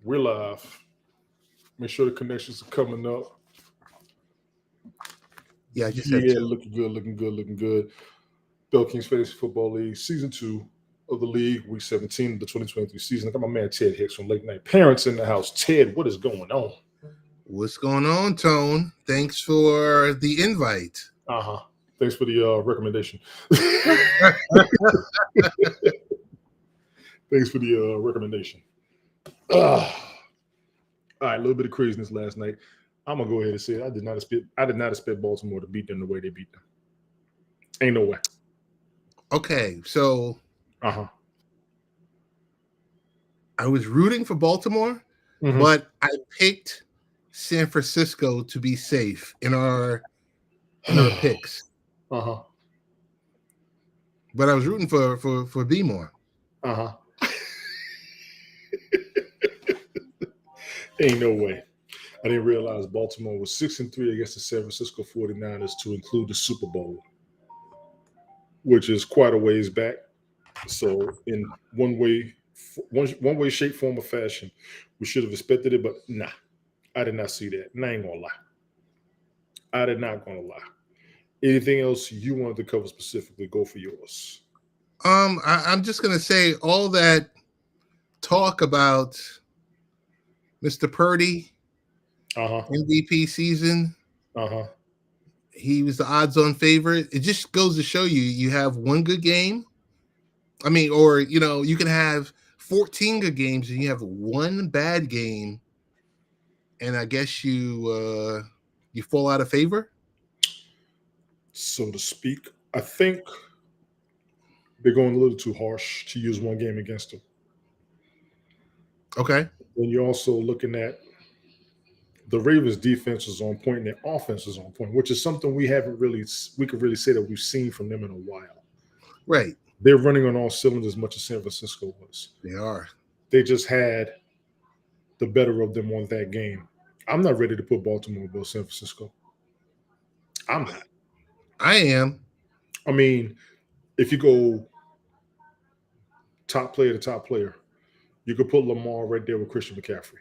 We're live. Make sure the connections are coming up. Yeah, I just had Yeah, two. looking good, looking good, looking good. Bell Kings Fantasy Football League, Season 2 of the league, Week 17 of the 2023 season. I got my man Ted Hicks from Late Night Parents in the house. Ted, what is going on? What's going on, Tone? Thanks for the invite. Uh-huh. Thanks for the recommendation. Thanks for the recommendation. All right, a little bit of craziness last night. I'm gonna go ahead and say it. I did not expect Baltimore to beat them the way they beat them. Ain't no way. Okay, so Uh-huh. I was rooting for Baltimore, Mhm. but I picked San Francisco to be safe in our picks. Uh-huh. But I was rooting for B-more. Uh-huh. Ain't no way. I didn't realize Baltimore was 6-3 against the San Francisco 49ers to include the Super Bowl, which is quite a ways back. So in one way, shape, form, or fashion, we should have expected it, but nah, I did not see that. And I ain't gonna lie. I did not gonna lie. Anything else you wanted to cover specifically, go for yours. I'm just gonna say all that talk about Mr. Purdy Uh-huh. MVP season. Uh-huh. He was the odds-on favorite. It just goes to show you have one good game. I mean, or you can have 14 good games and you have one bad game, and I guess you fall out of favor, So to speak. I think they're going a little too harsh to use one game against them. Okay. When you're also looking at the Ravens' defense is on point and their offense is on point, which is something we could really say that we've seen from them in a while. Right. They're running on all cylinders as much as San Francisco was. They are. They just had the better of them on that game. I'm not ready to put Baltimore above San Francisco. I'm not. I am. I mean, if you go top player to top player, you could put Lamar right there with Christian McCaffrey.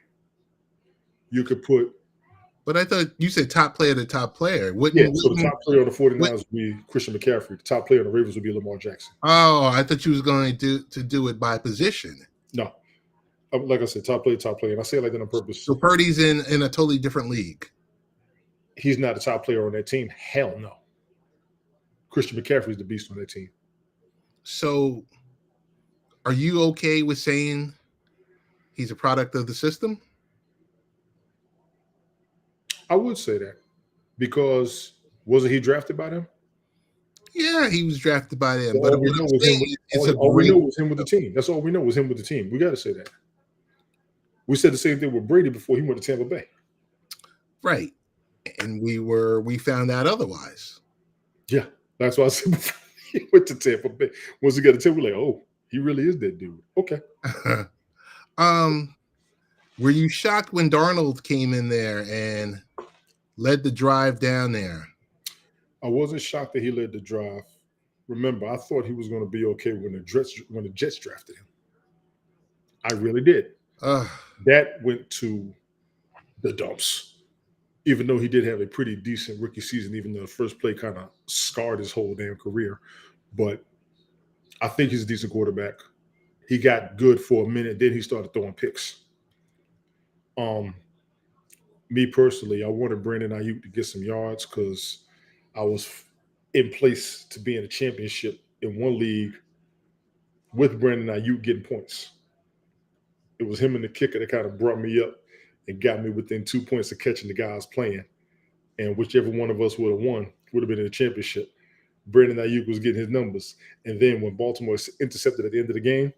You could put But I thought you said top player to top player. so the top player on the 49ers would be Christian McCaffrey. The top player on the Ravens would be Lamar Jackson. Oh, I thought you was going to do it by position. No. Like I said, top player. And I say it like that on purpose. So Purdy's in a totally different league. He's not a top player on that team. Hell no. Christian McCaffrey's the beast on that team. So are you okay with saying he's a product of the system? I would say that because wasn't he drafted by them? Yeah, he was drafted by them. So but all we know was him with the team. That's all we know was him with the team. We got to say that. We said the same thing with Brady before he went to Tampa Bay. Right. And we found out otherwise. Yeah, that's why I said before he went to Tampa Bay. Once he got to Tampa, we're like, oh, he really is that dude. Okay. Were you shocked when Darnold came in there and led the drive down there? I wasn't shocked that he led the drive. Remember, I thought he was going to be okay when the Jets drafted him. I really did. That went to the dumps. Even though he did have a pretty decent rookie season, even though the first play kind of scarred his whole damn career. But I think he's a decent quarterback. He got good for a minute, then he started throwing picks. Me personally, I wanted Brandon Ayuk to get some yards because I was in place to be in a championship in one league with Brandon Ayuk getting points. It was him and the kicker that kind of brought me up and got me within 2 points of catching the guys playing. And whichever one of us would have won would have been in the championship. Brandon Ayuk was getting his numbers. And then when Baltimore intercepted at the end of the game,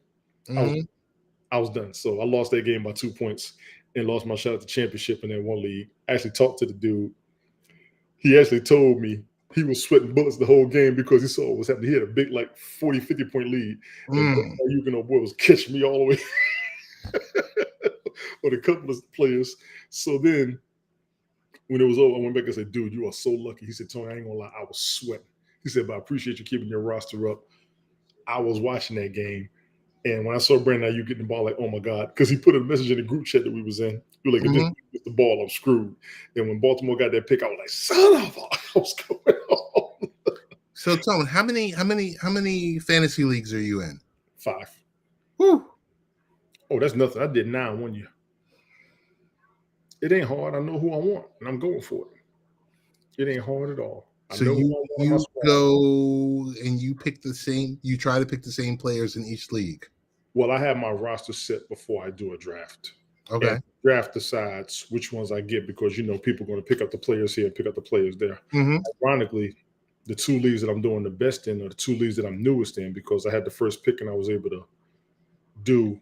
I was done. So I lost that game by 2 points and lost my shot at the championship in that one league. I actually talked to the dude. He actually told me he was sweating bullets the whole game because he saw what was happening. He had a big, 40, 50-point lead. And Ayuk and old boy was catching me all the way on a couple of players. So then when it was over, I went back and said, dude, you are so lucky. He said, Tony, I ain't going to lie, I was sweating. He said, but I appreciate you keeping your roster up. I was watching that game. And when I saw Brandon Ayuk getting the ball, like, oh my God, because he put a message in the group chat that we was in. We were like, if this gets the ball, I'm screwed. And when Baltimore got that pick, I was like, son of a, what's going on? So tell me, how many fantasy leagues are you in? 5. Whew. Oh, that's nothing. I did 9 one year. It ain't hard. I know who I want, and I'm going for it. It ain't hard at all. I So know you who I want. go and you pick the same. You try to pick the same players in each league. Well, I have my roster set before I do a draft. Okay. And draft decides which ones I get because, people are going to pick up the players here and pick up the players there. Mm-hmm. Ironically, the 2 leagues that I'm doing the best in are the 2 leagues that I'm newest in because I had the first pick and I was able to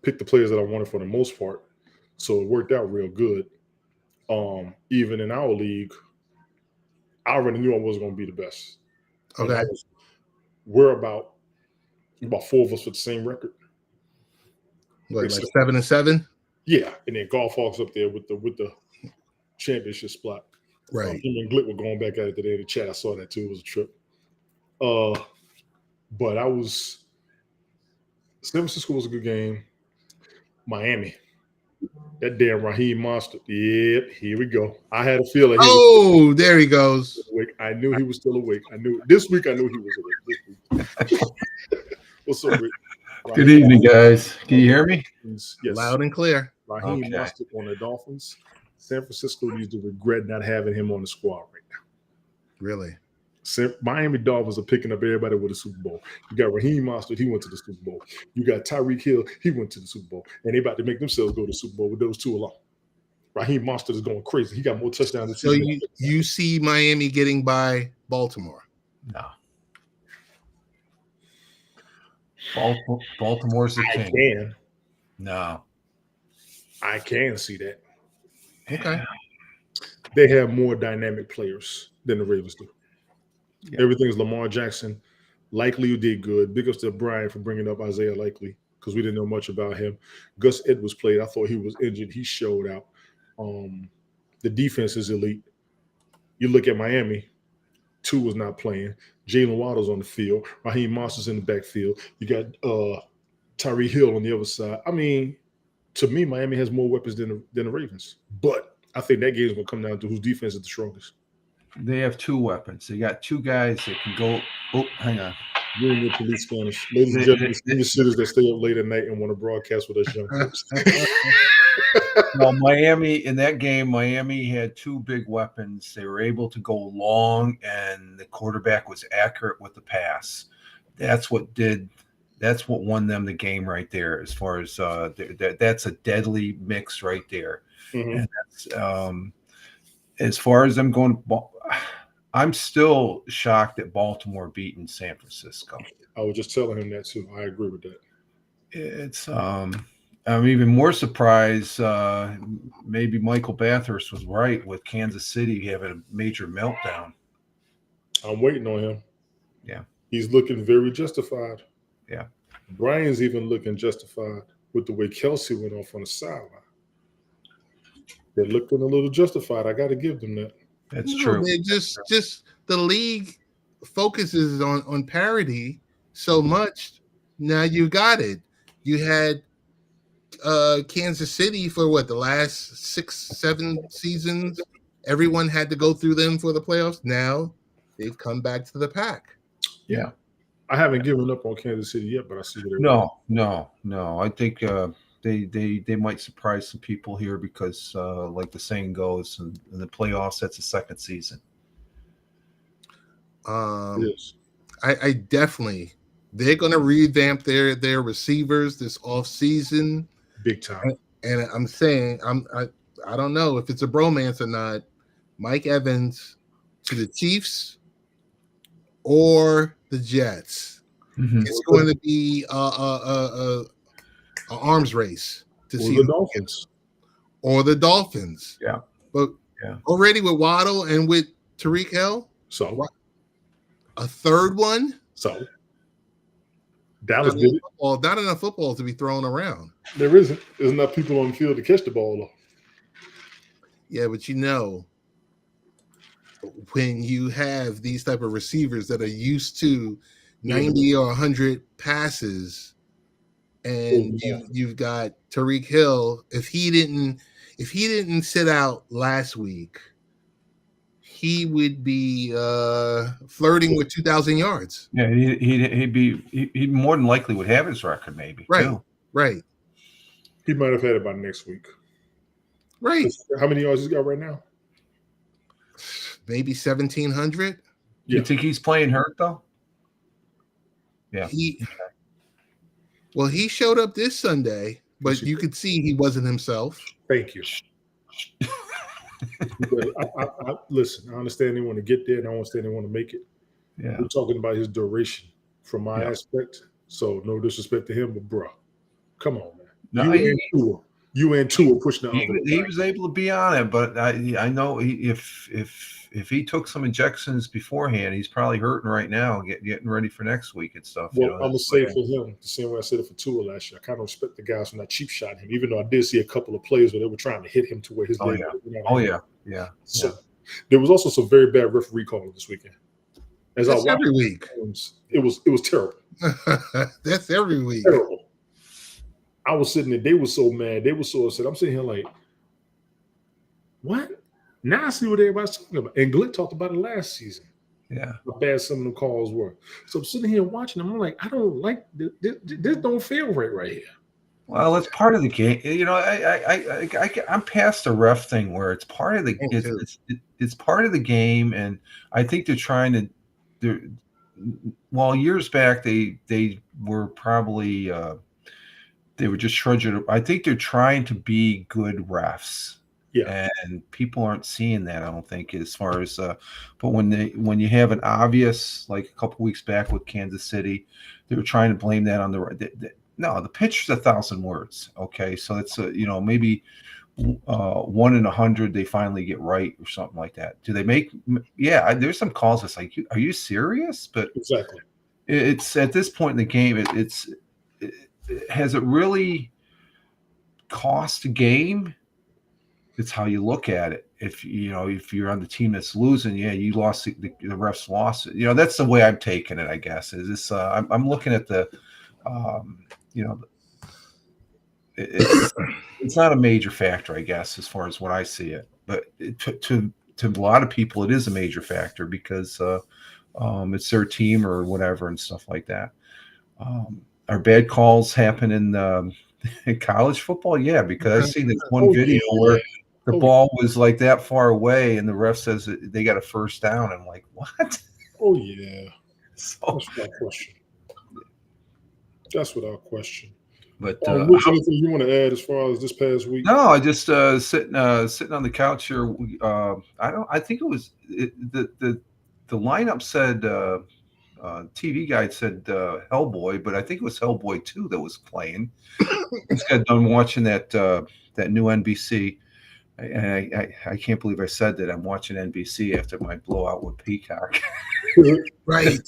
pick the players that I wanted for the most part. So it worked out real good. Even in our league, I already knew I wasn't going to be the best. Okay. We're about 4 of us with the same record. Like 7-7? Yeah, and then Golf Hawks up there with the championship spot. Right. Him and Glick were going back at it today in the chat. I saw that too. It was a trip. But San Francisco was a good game. Miami, that damn Raheem monster. Yep, here we go. I had a feeling. There he goes. Awake. I knew he was still awake. I knew this week. I knew he was awake. What's up, Rick? Good evening, guys. Can you hear me? Yes. Loud and clear. Raheem Okay. Mostert on the Dolphins. San Francisco needs to regret not having him on the squad right now. Really? Miami Dolphins are picking up everybody with a Super Bowl. You got Raheem Mostert, he went to the Super Bowl. You got Tyreek Hill, he went to the Super Bowl. And they about to make themselves go to the Super Bowl with those 2 alone. Raheem Mostert is going crazy. He got more touchdowns this So season. you see Miami getting by Baltimore? No. Baltimore's the king. No. I can see that. Okay. They have more dynamic players than the Ravens do. Yeah. Everything's Lamar Jackson. Likely did good. Big ups to Brian for bringing up Isaiah Likely because we didn't know much about him. Gus Edwards played. I thought he was injured. He showed out. The defense is elite. You look at Miami, 2 was not playing. Jalen Waddle's on the field. Raheem Mostert's in the backfield. You got Tyreek Hill on the other side. I mean, to me, Miami has more weapons than the Ravens. But I think that game's going to come down to whose defense is the strongest. They have 2 weapons. They got 2 guys that can go. Oh, hang on. You're in your police Spanish. Ladies and gentlemen, senior citizens that stay up late at night and want to broadcast with us young folks. Well, Miami, in that game, Miami had 2 big weapons. They were able to go long, and the quarterback was accurate with the pass. That's what won them the game right there. As far as that's a deadly mix right there. Mm-hmm. And that's as far as them going. I'm still shocked at Baltimore beating San Francisco. I was just telling him that too. I agree with that. It's I'm even more surprised. Maybe Michael Bathurst was right with Kansas City having a major meltdown. I'm waiting on him. Yeah. He's looking very justified. Yeah. Brian's even looking justified with the way Kelsey went off on the sideline. They're looking a little justified. I got to give them that. That's true. They just the league focuses on parity so much. Now you got it. You had Kansas City for the last 6-7 seasons. Everyone had to go through them for the playoffs. Now they've come back to the pack. Yeah. I haven't given up on Kansas City yet, but I see what No. I think they might surprise some people here because, like the saying goes, in the playoffs, that's the second season. Yes. I definitely. They're going to revamp their receivers this offseason. Big time. And I'm saying, I don't know if it's a bromance or not. Mike Evans to the Chiefs or the Jets. Mm-hmm. It's going to be a arms race to see the Dolphins. Or the Dolphins. Yeah. But already with Waddle and with Tyreek Hill, so a third one. So Dallas did it. Not enough football to be thrown around. There isn't. There's enough people on the field to catch the ball, though. Yeah, but when you have these type of receivers that are used to 90 or 100 passes, and you've got Tariq Hill. If he didn't sit out last week, he would be flirting with 2,000 yards. Yeah, he more than likely would have his record, maybe. Right, too. right, He might have had it by next week. right. How many yards he's got right now? Maybe 1,700. You think he's playing hurt though? Yeah. He showed up this Sunday, but you could see he wasn't himself. Thank you. Listen, I understand they want to get there, and I understand they want to make it. Yeah. We're talking about his duration from my aspect. So no disrespect to him, but bro, come on, man. No, you and Tua pushing the other. He was able to be on it, but I know if he took some injections beforehand, he's probably hurting right now, getting ready for next week and stuff. Well, I'm gonna say for him the same way I said it for Tua last year. I kind of respect the guys from that cheap shot him, even though I did see a couple of plays where they were trying to hit him to where his leg. Yeah. So there was also some very bad referee calling this weekend. As I watched every week, it was terrible. That's every week. Terrible. I was sitting there. They were so mad. They were so upset. I'm sitting here like, what? Now I see what everybody's talking about. And Glick talked about it last season. Yeah. How bad some of the calls were. So I'm sitting here watching them. I'm like, I don't like this. This don't feel right here. Well, it's part of the game. You know, I'm past the ref thing where it's part of the it's part of the game, and I think they're trying to. Years back they were probably they were just trudging. I think they're trying to be good refs. Yeah, and people aren't seeing that. I don't think as far as, but when you have an obvious, like a couple weeks back with Kansas City, they were trying to blame that on the pitch is 1,000 words. Okay, so it's maybe 1 in 100 they finally get right or something like that. Do they make? Yeah, there's some calls that's like, are you serious? But exactly. It's at this point in the game, has it really cost a game? It's how you look at it. If you're on the team that's losing, you lost the refs lost it. That's the way I'm taking it. I guess is this. I'm looking at the, it's not a major factor, I guess, as far as what I see it. But to a lot of people, it is a major factor because it's their team or whatever and stuff like that. Are bad calls happen in college football? Yeah, because I've seen this one video where the ball was like that far away, and the ref says that they got a first down. I'm like, what? Oh yeah. So, that's without question. That's without question. But anything you want to add as far as this past week? No, I just sitting on the couch here. I think it was the lineup said TV guide said Hellboy, but I think it was Hellboy 2 that was playing. Just got done watching that new NBC. And I can't believe I said that I'm watching NBC after my blowout with Peacock. Right.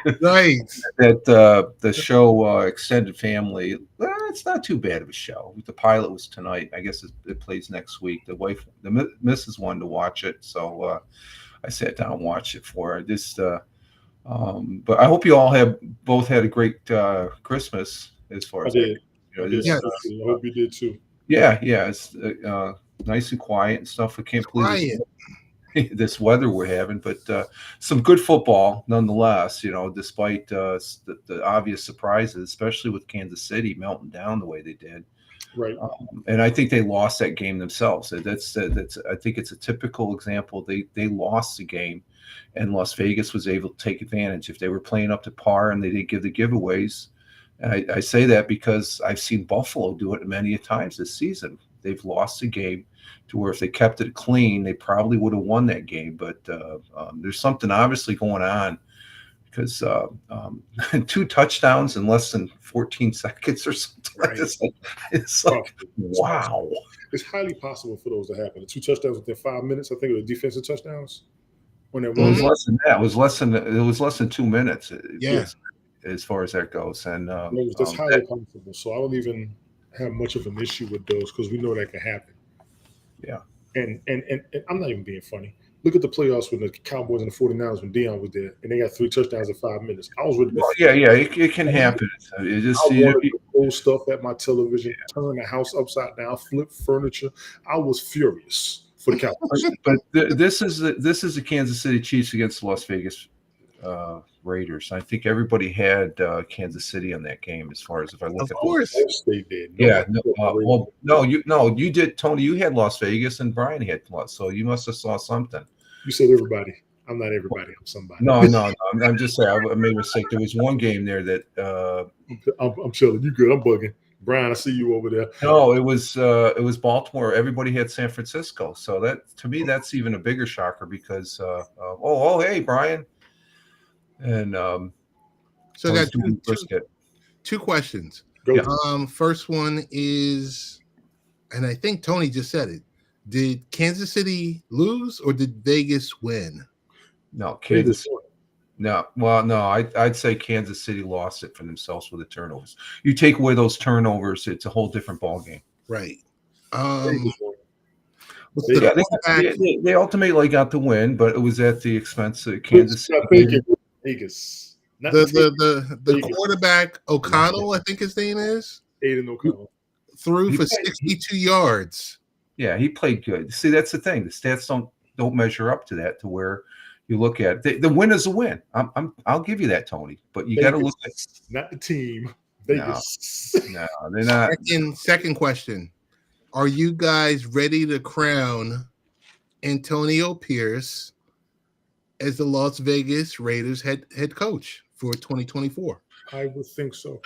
That the show Extended Family, it's not too bad of a show. The pilot was tonight. I guess it plays next week. The missus wanted to watch it, so I sat down and watched it for her. But I hope you all both had a great Christmas. As far as I did. I hope you did too. Yeah. It's nice and quiet and stuff. I can't believe this weather we're having, but some good football nonetheless. Despite the obvious surprises, especially with Kansas City melting down the way they did. Right. And I think they lost that game themselves. That's I think it's a typical example. They lost the game, and Las Vegas was able to take advantage. If they were playing up to par and they didn't give the giveaways, and I say that because I've seen Buffalo do it many times this season. They've lost a game to where if they kept it clean, they probably would have won that game. But there's something obviously going on because 2 touchdowns in less than 14 seconds or something like this. It's like, wow. It's highly possible for those to happen. The 2 touchdowns within 5 minutes, I think it was defensive touchdowns. When it was less than that. It was less than 2 minutes. Yeah. As far as that goes. And that's highly possible. So I don't even have much of an issue with those because we know that can happen. Yeah. And I'm not even being funny. Look at the playoffs when the Cowboys and the 49ers when Deion was there and they got 3 touchdowns in 5 minutes. I was really it can happen. It just old stuff at my television, turn the house upside down, flip furniture. I was furious for the Cowboys. This is the Kansas City Chiefs against the Las Vegas Raiders. I think everybody had Kansas City on that game. As far as if I look Of at course. Yes, they did. Yeah, you did, Tony. You had Las Vegas, and Brian had Las, so you must have saw something. You said everybody. I'm not everybody. I'm somebody. No. I'm just saying. I made a mistake. There was one game there that. I'm chilling. You good? I'm bugging. Brian, I see you over there. No, it was Baltimore. Everybody had San Francisco. So that, to me, that's even a bigger shocker because hey, Brian, and So I got brisket. two questions. Go. Yeah. First one is, and I think Tony just said it. Did Kansas City lose or did Vegas win? No, Kansas. No, well, no, I'd say Kansas City lost it for themselves with the turnovers. You take away those turnovers, it's a whole different ballgame. Right. They ultimately got the win, but it was at the expense of Kansas City. Vegas. The quarterback O'Connell, I think his name is, Aiden O'Connell, threw for 62 yards. Yeah, he played good. See, that's the thing. The stats don't measure up to that, to where you look at the win is a win. I'll give you that, Tony. But you got to look at not the team. Vegas. No, they're not. Second question: are you guys ready to crown Antonio Pierce as the Las Vegas Raiders head coach for 2024? I would think so.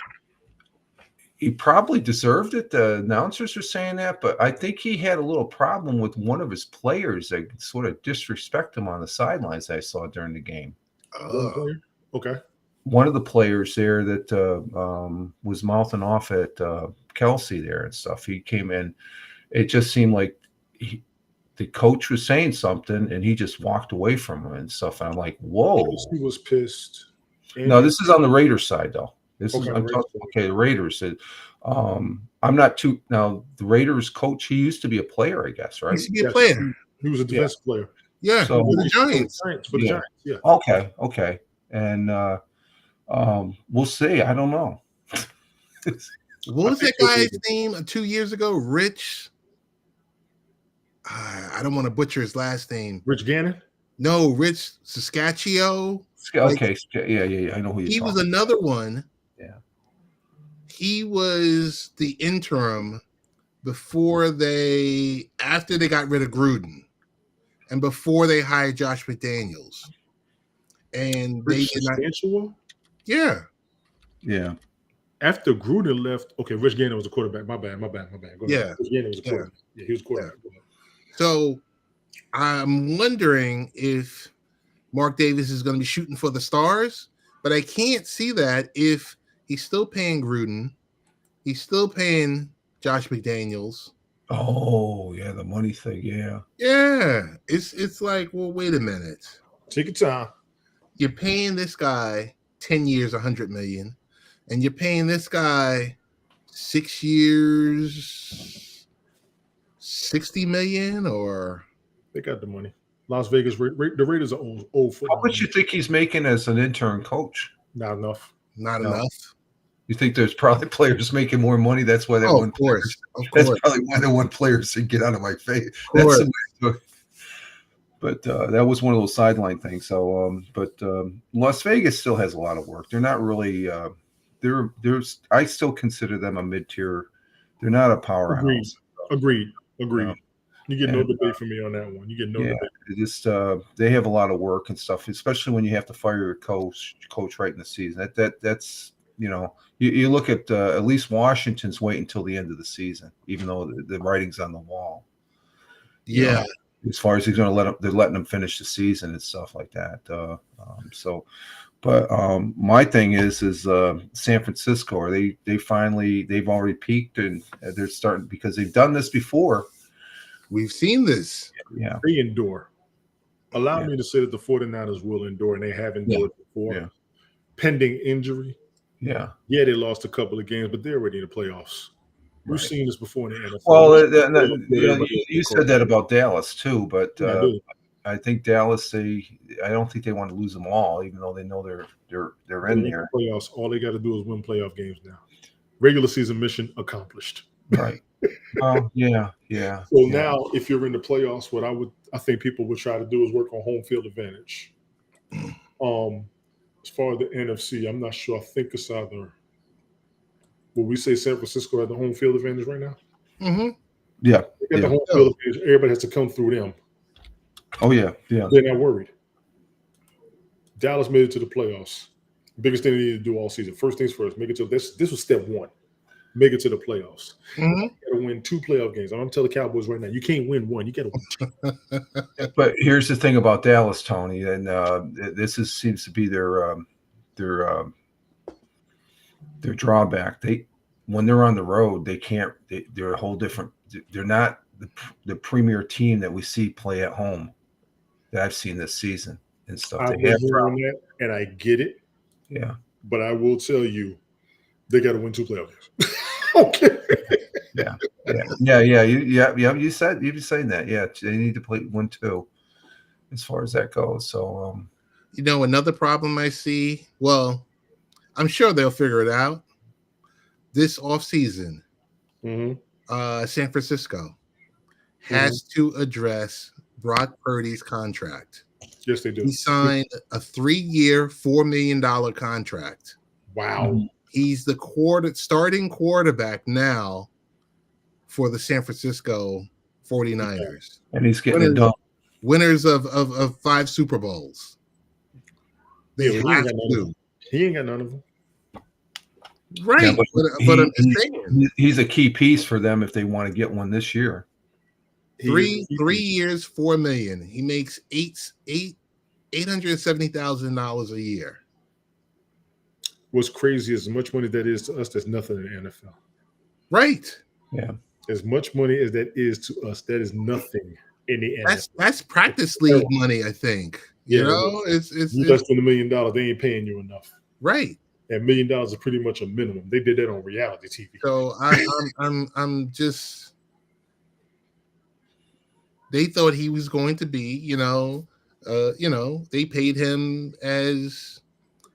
He probably deserved it. The announcers are saying that, but I think he had a little problem with one of his players that sort of disrespect him on the sidelines. I saw during the game. Okay. One of the players there that was mouthing off at Kelsey there and stuff. He came in. It just seemed like the coach was saying something, and he just walked away from him and stuff. And I'm like, whoa. He was pissed. No, this is on the Raiders side, though. The Raiders. I'm not too now. The Raiders coach, he used to be a player, I guess, right? He used to be a player. He was a defensive player. Yeah, so, for the Giants. For the Giants. Yeah. Okay. And we'll see. I don't know. What was that guy's name 2 years ago? Rich. I don't want to butcher his last name. Rich Gannon? No, Rich Saskatchewan. Okay. Yeah. I know who he was another one. Yeah. He was the interim after they got rid of Gruden and before they hired Josh McDaniels. And Rich Saskatchewan? Yeah. Yeah. After Gruden left, okay, Rich Gannon was a quarterback. My bad. Go ahead. Yeah. Rich Gannon was a quarterback. Yeah, he was a quarterback. Yeah. So I'm wondering if Mark Davis is going to be shooting for the stars, but I can't see that if he's still paying Gruden, he's still paying Josh McDaniels. Oh, yeah, the money thing, yeah. Yeah. It's like, well, wait a minute. Take your time. You're paying this guy 10 years, $100 million, and you're paying this guy 6 years, $60 million, or they got the money. Las Vegas, the Raiders are old football. How much you think he's making as an intern coach? Not enough. Not enough. You think there's probably players making more money? That's why they want players. That's probably why they want players to get out of my face. But that was one of those sideline things. So, Las Vegas still has a lot of work. They're not really. I still consider them a mid-tier. They're not a powerhouse. Agreed. You get no debate from me on that one. You get no debate. They have a lot of work and stuff, especially when you have to fire your coach right in the season. That's you look at least Washington's waiting until the end of the season, even though the writing's on the wall. Yeah. As far as they're letting them finish the season and stuff like that. My thing is San Francisco. They've already peaked and they're starting because they've done this before. We've seen this. Yeah. They endure. Allow me to say that the 49ers will endure, and they have endured before. Yeah. Pending injury. Yeah. Yeah, they lost a couple of games, but they're already in the playoffs. We've seen this before in the NFL. Well, you said that about Dallas too, but I think Dallas. I don't think they want to lose them all, even though they know they're in there. Playoffs. All they got to do is win playoff games now. Regular season mission accomplished. Right. Oh, yeah. So Yeah. now, if you're in the playoffs, what I think people would try to do is work on home field advantage. As far as the NFC, I'm not sure. I think it's either. Will we say San Francisco had the home field advantage right now? Mm-hmm. Yeah. They got the Yeah. home field advantage. Everybody has to come through them. Oh, yeah. Yeah. They're not worried. Dallas made it to the playoffs. Biggest thing they need to do all season. First things first, make it to this. This was step one. Make it to the playoffs. Mm-hmm. You got to win 2 playoff games. I'm telling the Cowboys right now, you can't win one. You got to win 2. But here's the thing about Dallas, Tony, and seems to be their drawback. When they're on the road, they can't. They're a whole different. They're not the premier team that we see play at home that I've seen this season and stuff. I've been hearing that, and I get it. Yeah, but I will tell you, they got to win 2 playoff games. Okay. Yeah. You said you've been saying that. Yeah, they need to win 2, as far as that goes. So, another problem I see. Well, I'm sure they'll figure it out. This offseason, San Francisco has to address Brock Purdy's contract. Yes, they do. He signed a 3-year, $4 million contract. Wow. He's the starting quarterback now for the San Francisco 49ers. And he's getting it done. Winners of 5 Super Bowls. They have to. He ain't got none of them. Right. Yeah, but I'm just saying. He's a key piece for them if they want to get one this year. 3 years, $4 million. He makes $870,000 a year. What's crazy is as much money that is to us, that's nothing in the NFL. Right. Yeah. As much money as that is to us, that is nothing in the NFL. That's practice league money, I think. You know, it's less than $1 million. They ain't paying you enough. Right. And $1 million is pretty much a minimum. They did that on reality TV. So I'm just. They thought he was going to be, they paid him as.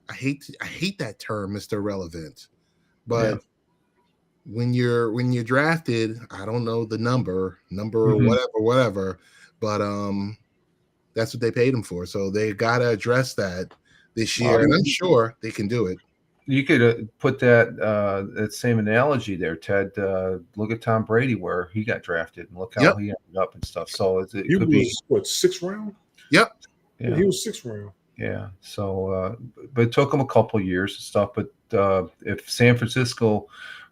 I hate that term, Mr. Relevant, but when you're drafted, I don't know the number whatever, but that's what they paid him for. So they got to address that this year, and I'm sure they can do it. You could put that same analogy there, Ted. Look at Tom Brady, where he got drafted, and look how he ended up and stuff. So it could be what, 6th round? Yep. Yeah, he was 6th round. Yeah. So, but it took him a couple of years and stuff. But if San Francisco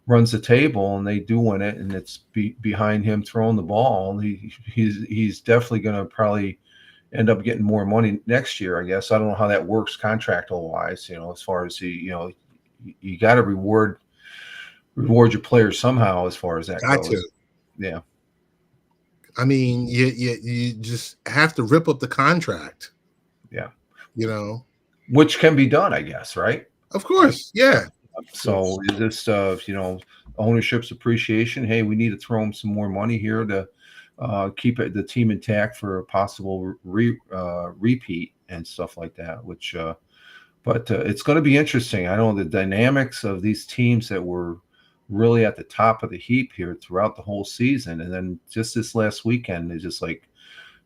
runs the table and they do win it, and it's behind him throwing the ball, he's definitely going to probably end up getting more money next year. I guess I don't know how that works contractual wise. As far as you got to reward your players somehow. As far as that goes. Yeah. I mean, you just have to rip up the contract. Yeah. Which can be done, I guess, right? Of course, yeah. So is this, ownership's appreciation? Hey, we need to throw them some more money here to keep the team intact for a possible repeat and stuff like that. Which, but it's going to be interesting. I know the dynamics of these teams that were really at the top of the heap here throughout the whole season, and then just this last weekend is just like,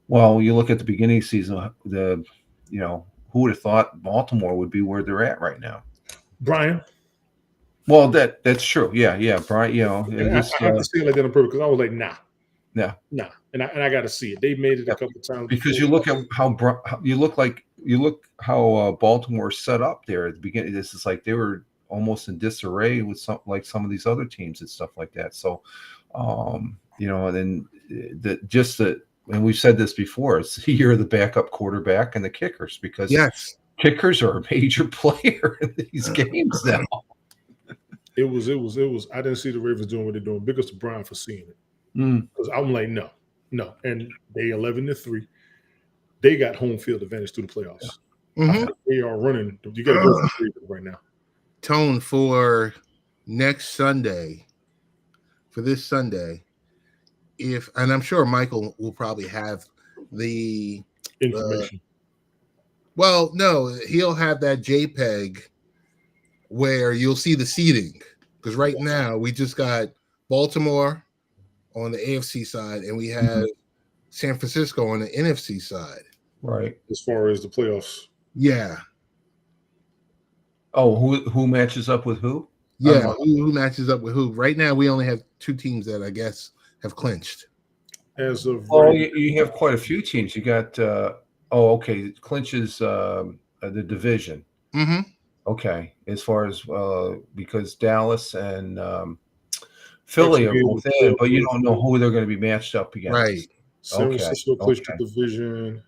well, you look at the beginning of the season, who would have thought Baltimore would be where they're at right now? Brian. Well, that's true. Yeah, Brian. I have to say it like that on purpose because I was like, nah, and I got to see it. They made it a couple of times because you look at how Baltimore set up there at the beginning. This is like they were almost in disarray with some of these other teams and stuff like that. So, and then and we've said this before, it's the year of the backup quarterback and the kickers, because kickers are a major player in these games now. It was. I didn't see the Ravens doing what they're doing. Big ups to Brian for seeing it. Because I'm like, no. And they 11-3. They got home field advantage through the playoffs. Mm-hmm. They are running. You got to go for Ravens right now. Tone for next Sunday, for this Sunday. And I'm sure Michael will probably have the information. No, he'll have that JPEG where you'll see the seating. Because right now we just got Baltimore on the AFC side, and we have San Francisco on the NFC side. Right. As far as the playoffs. Yeah. Oh, who matches up with who? Yeah, who matches up with who? Right now, we only have 2 teams that I guess have clinched. As of you have quite a few teams. You got okay, clinches the division. Mm-hmm. Okay, as far as because Dallas and Philly are both in, but you don't know who they're going to be matched up against. Right. San Francisco clinched the division.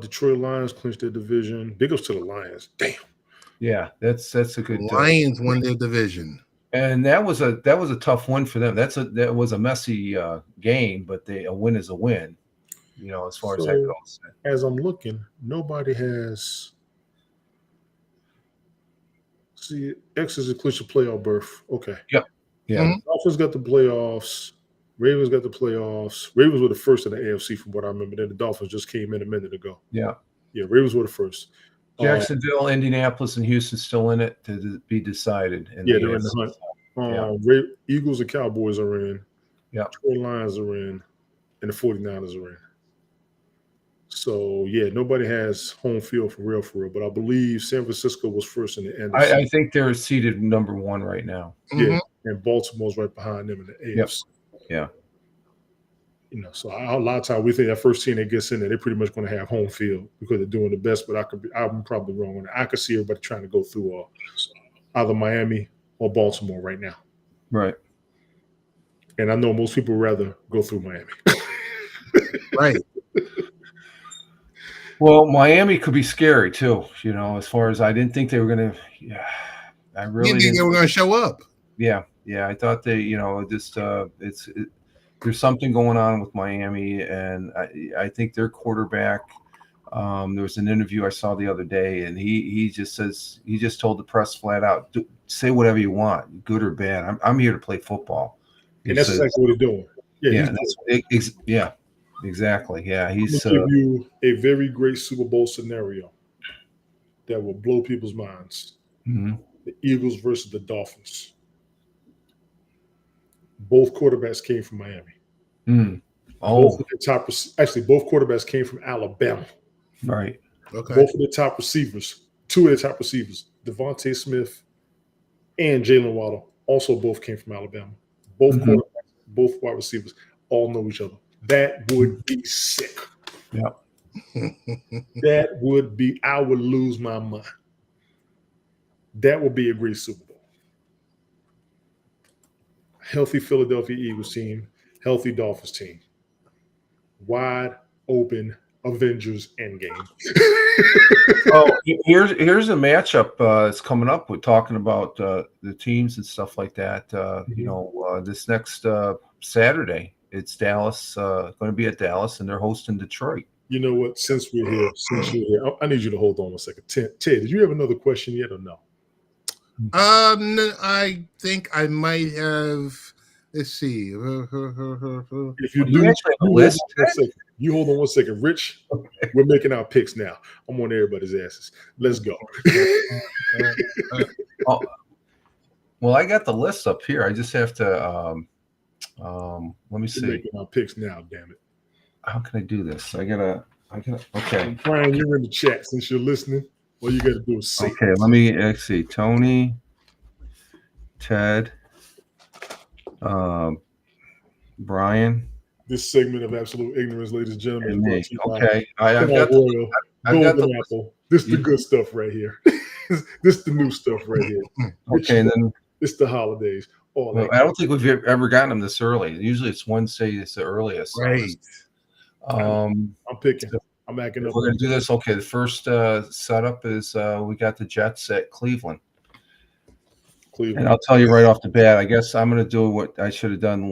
Detroit Lions clinched their division. Big ups to the Lions. Damn. Yeah, that's a good. Lions won their division, and that was a tough win for them. That was a messy game, but a win is a win. You know, as far as that goes. As I'm looking, nobody has. See, X is a clinched a playoff berth. Okay. Yep. Yeah. Mm-hmm. Dolphins got the playoffs. Ravens got the playoffs. Ravens were the first in the AFC from what I remember. Then the Dolphins just came in a minute ago. Yeah. Yeah, Ravens were the first. Jacksonville, Indianapolis, and Houston still in it to be decided. They're in the hunt. Eagles and Cowboys are in. Yeah. Detroit Lions are in. And the 49ers are in. So, nobody has home field for real. But I believe San Francisco was first in the NFC. I think they're seeded number 1 right now. Yeah, and Baltimore's right behind them in the AFC. Yeah. You know, so a lot of times we think that first team that gets in there, they're pretty much going to have home field because they're doing the best. But I'm probably wrong on that. I could see everybody trying to go through either Miami or Baltimore right now. Right. And I know most people would rather go through Miami. Right. Well, Miami could be scary too. You know, as far as I didn't think they were going to. Yeah, I really didn't think they were going to show up. Yeah. I thought they, just there's something going on with Miami, and I think their quarterback. There was an interview I saw the other day, and he just told the press flat out, say whatever you want, good or bad. I'm here to play football. And that's exactly what he's doing. Yeah, exactly. Yeah, he's give you a very great Super Bowl scenario that will blow people's minds. Mm-hmm. The Eagles versus the Dolphins. Both quarterbacks came from Miami. Mm. Oh, both quarterbacks came from Alabama. Right. Okay. Two of the top receivers, Devontae Smith and Jalen Waddle, also both came from Alabama. Both quarterbacks, both wide receivers, all know each other. That would be sick. Yeah. I would lose my mind. That would be a great Super Bowl. Healthy Philadelphia Eagles team, healthy Dolphins team. Wide open Avengers Endgame. Here's a matchup that's coming up. We're talking about the teams and stuff like that. This next Saturday, it's Dallas. Going to be at Dallas, and they're hosting Detroit. You know what? Since you're here, I need you to hold on a second. Ted, did you have another question yet or no? I think I might have. Let's see. If you do, you hold on one second. Rich, we're making our picks now. I'm on everybody's asses. Let's go. Well, I got the list up here. I just have to. Let me see. We're making our picks now. Damn it. How can I do this? I gotta. Okay. Brian, you're in the chat since you're listening. All you got to do is say. Okay, let's see. Tony, Ted, Brian. This segment of absolute ignorance, ladies and gentlemen. Okay, I got the apple. This is the good stuff right here. This is the new stuff right here. Okay, and then it's the holidays. I don't think we've ever gotten them this early. Usually it's Wednesday. It's the earliest. Right. I'm picking. I'm backing up. We're going to do this. Okay, the first setup is we got the Jets at Cleveland. And I'll tell you right off the bat, I guess I'm going to do what I should have done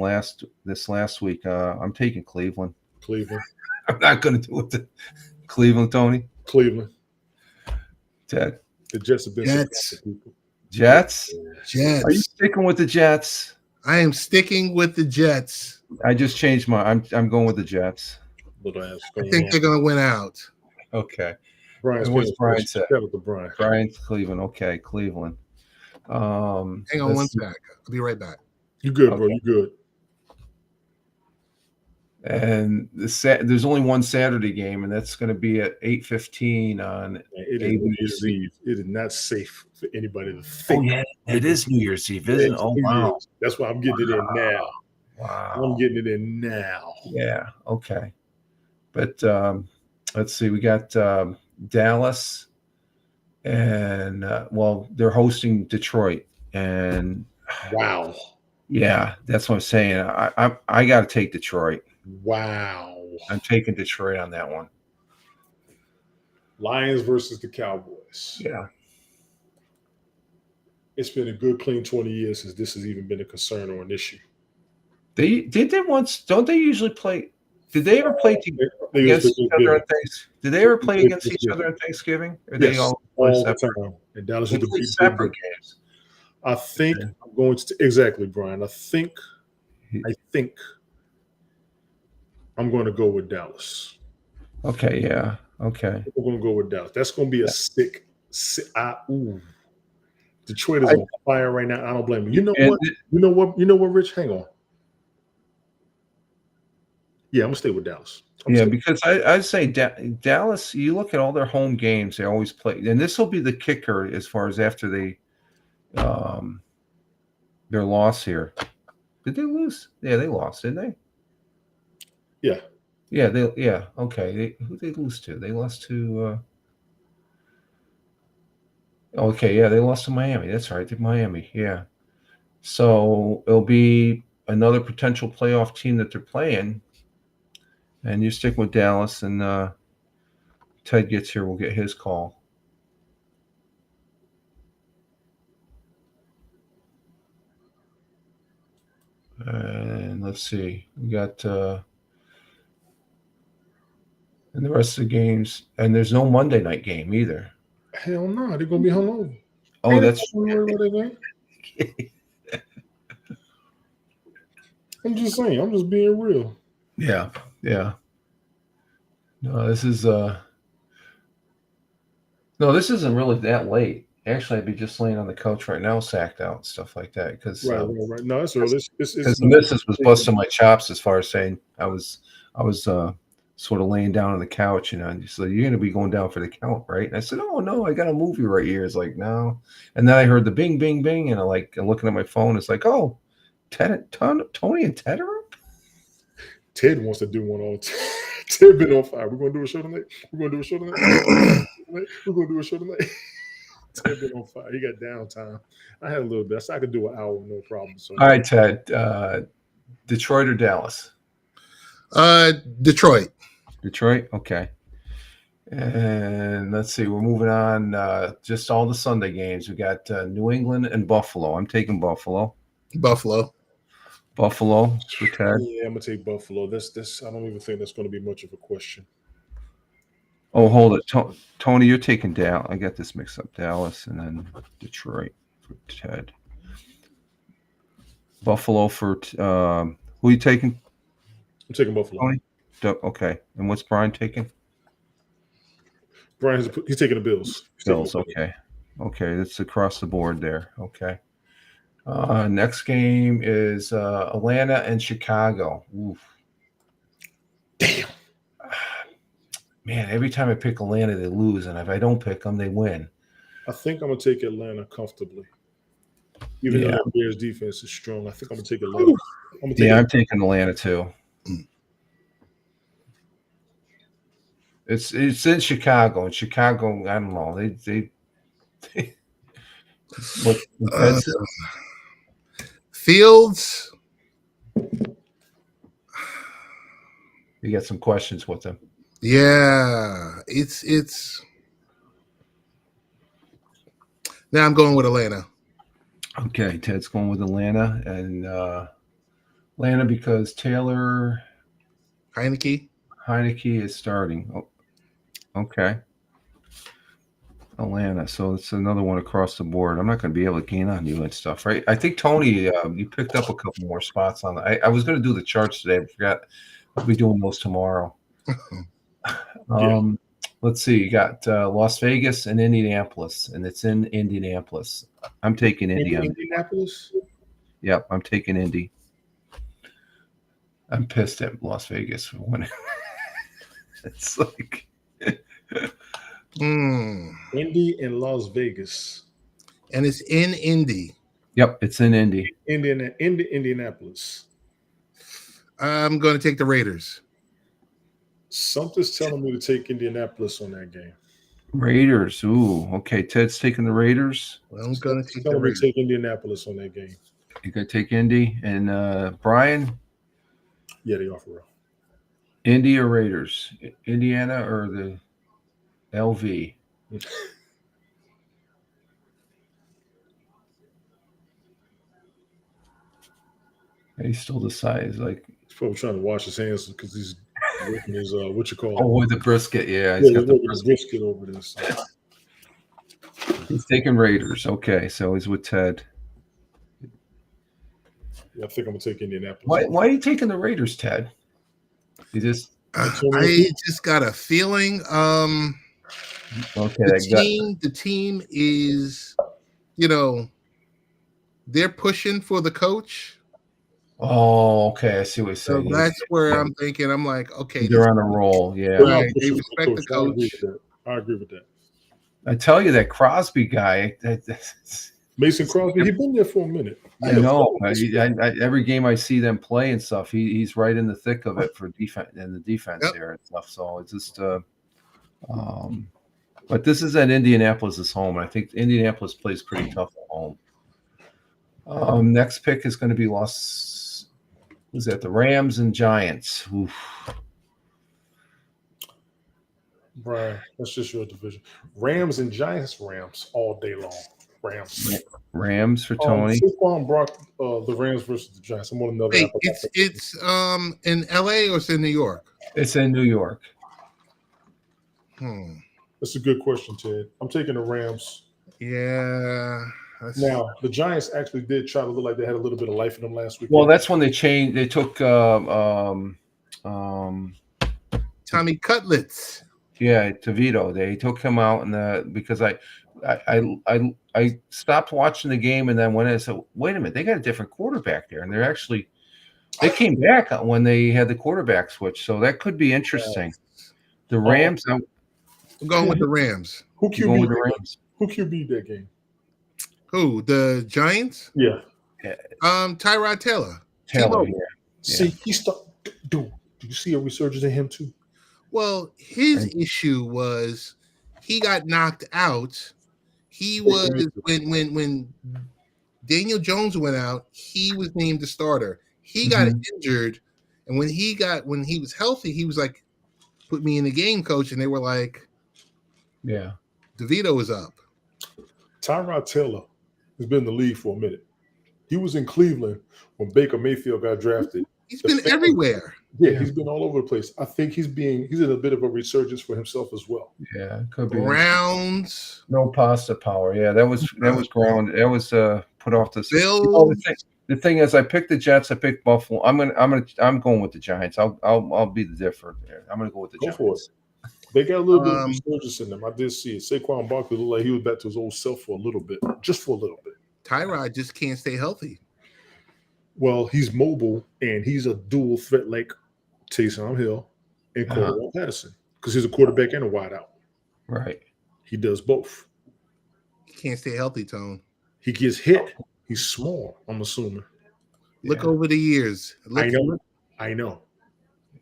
this last week. I'm taking Cleveland. I'm not going to do it. Cleveland, Tony. Cleveland. Ted. The Jets have been people. Jets. Jets. Are you sticking with the Jets? I am sticking with the Jets. I just changed my. I'm going with the Jets. I think they're going to win out. Okay. What's Brian said? Brian. Brian's Cleveland. Okay, Cleveland. Hang on one sec. I'll be right back. You good, Okay. bro? You good? And there's only one Saturday game, and that's going to be at 8:15 on Man, it is New Year's ABC. Eve. It is not safe for anybody to Oh think. yeah, it is New Year's Eve, isn't it? It's Oh New wow, Year's. That's why I'm getting it in now. wow. I'm getting it in now. Yeah, okay. But let's see, we got Dallas, and well, they're hosting Detroit, and Wow. yeah, that's what I'm saying. I got to take Detroit. Wow. I'm taking Detroit on that one. Lions versus the Cowboys. Yeah. It's been a good, clean 20 years since this has even been a concern or an issue. They once. Don't they usually play? Did they ever play They against was each other on Thanksgiving? Did they ever play against each Thanksgiving. other on Thanksgiving? Or they Yes, all play all the separate? time. And Dallas They is the play big separate games. I think Okay. I'm going to exactly, Brian. I think I'm going to go with Dallas. Okay, yeah. Okay. We're going to go with Dallas. That's going to be a sick. Detroit is on fire right now. I don't blame them. You know what? You know what, Rich? Hang on. Yeah, I'm gonna stay with Dallas. Because I'd say Dallas, you look at all their home games, they always play. And this will be the kicker as far as after their loss here. Did they lose? Yeah, they lost, didn't they? Yeah. Yeah, okay. Who did they lose to? They lost to okay, yeah, they lost to Miami. That's right, Miami. Yeah. So it'll be another potential playoff team that they're playing. And you stick with Dallas, and Ted gets here, we'll get his call. And let's see. We got and the rest of the games, and there's no Monday night game either. Hell no, they're gonna be hungover. Oh, that's I'm just saying. I'm just being real. yeah. No, this isn't really that late. Actually, I'd be just laying on the couch right now, sacked out and stuff like that. Because right. No, it's early. Because the missus was busting my chops as far as saying I was sort of laying down on the couch, and so you're going to be going down for the count, right? And I said, oh no, I got a movie right here. It's like no, and then I heard the bing, bing, bing, and I'm looking at my phone. It's like, oh, Tony and Ted are up. Ted wants to do one all the time. Ted been on fire. We're gonna do a show tonight. We're gonna do a show tonight. Ted been on fire. He got downtime. I had a little bit, so I could do an hour, no problem. So, all right, Ted, Detroit or Dallas? Detroit. Detroit, okay. And let's see, we're moving on. Just all the Sunday games. We got New England and Buffalo. I'm taking Buffalo. Buffalo for Ted. Yeah, I'm gonna take Buffalo. This I don't even think that's gonna be much of a question. Oh, hold it, Tony. You're taking Dallas. I got this mixed up. Dallas and then Detroit for Ted. Buffalo for who are you taking? I'm taking Buffalo. Tony? Okay. And what's Brian taking? Brian, he's taking the Bills. Bills. Okay. That's across the board there. Okay. Next game is Atlanta and Chicago. Oof. Damn. Man, every time I pick Atlanta, they lose, and if I don't pick them, they win. I think I'm gonna take Atlanta comfortably. Even though the Bears defense is strong, I think I'm gonna take Atlanta. I'm taking Atlanta too. It's in Chicago. In Chicago, I don't know. They what Fields. You got some questions with them. Yeah, it's. Now I'm going with Atlanta. Okay, Ted's going with Atlanta, and Atlanta because Taylor Heineke is starting. Oh, okay. Atlanta. So it's another one across the board. I'm not going to be able to gain on you and stuff, right? I think, Tony, you picked up a couple more spots on that. I was going to do the charts today. I forgot. I'll be doing those tomorrow. Let's see. You got Las Vegas and Indianapolis, and it's in Indianapolis. I'm taking Indy. Indianapolis. Yep, I'm taking Indy. I'm pissed at Las Vegas for winning. It's like Indy and Las Vegas. And it's in Indy. Yep, it's in Indy. Indianapolis. I'm going to take the Raiders. Something's telling me to take Indianapolis on that game. Raiders. Ooh, okay. Ted's taking the Raiders. I'm going to take the Tell me Raiders. to take Indianapolis on that game. You're going to take Indy. And Brian? Yeah, they offer. Indy or Raiders? Indiana or the LV? He still decides. Like, he's probably trying to wash his hands because he's working his what you call it? Oh, with the brisket. Yeah, he's got the brisket over this. He's taking Raiders. Okay, so he's with Ted. Yeah, I think I'm gonna take Indianapolis. Why are you taking the Raiders, Ted? You just I just got a feeling. Okay, the team is, they're pushing for the coach. Oh, okay. I see what you're saying. So that's where I'm thinking. I'm like, okay, they're on a roll. Yeah, right. They respect the coach. I agree with that. I tell you, that Crosby guy, Mason Crosby, he's been there for a minute. I know. Every game I see them play and stuff, he's right in the thick of it for defense and the defense there and stuff. So it's just, but this is at Indianapolis' home, and I think Indianapolis plays pretty tough at home. Next pick is going to be the Rams and Giants. Oof. Brian, that's just your division. Rams and Giants. Rams all day long. Rams for Tony. Saquon brought the Rams versus the Giants. I'm on another. Wait, it's in LA or it's in New York? It's in New York. That's a good question, Ted. I'm taking the Rams. Yeah. Now the Giants actually did try to look like they had a little bit of life in them last week. Well, that's when they changed. They took Tommy Cutlets. Yeah, DeVito. They took him out, and because I stopped watching the game, and then went in and said, "Wait a minute, they got a different quarterback there," and they came back when they had the quarterback switch, so that could be interesting. The Rams. I'm going with the Rams. Who QB'd the Rams? Who QB'd that game? Who? The Giants? Yeah. Tyrod Taylor. Yeah. See, he started. Dude, do you see a resurgence in him too? Well, his issue was he got knocked out. He was when Daniel Jones went out, he was named the starter. He got injured, and when he was healthy, he was like, "Put me in the game, coach." And they were like, "Yeah, DeVito is up." Tyrod Taylor has been in the league for a minute. He was in Cleveland when Baker Mayfield got drafted. He's been everywhere. Yeah, he's been all over the place. I think he's in a bit of a resurgence for himself as well. Yeah, could be. Browns. No pasta power. Yeah, that was ground. That was put off the Bills. The thing is, I picked the Jets. I picked Buffalo. I'm going with the Giants. I'll be the different there. I'm gonna go with the Giants. For it. They got a little bit of resurgence in them. I did see it. Saquon Barkley looked like he was back to his old self for a little bit, just for a little bit. Tyrod just can't stay healthy. Well, he's mobile and he's a dual threat like Taysom Hill and Cordell Patterson because he's a quarterback and a wideout. Right. He does both. He can't stay healthy, Tone. He gets hit. He's small, I'm assuming. Look over the years. I know.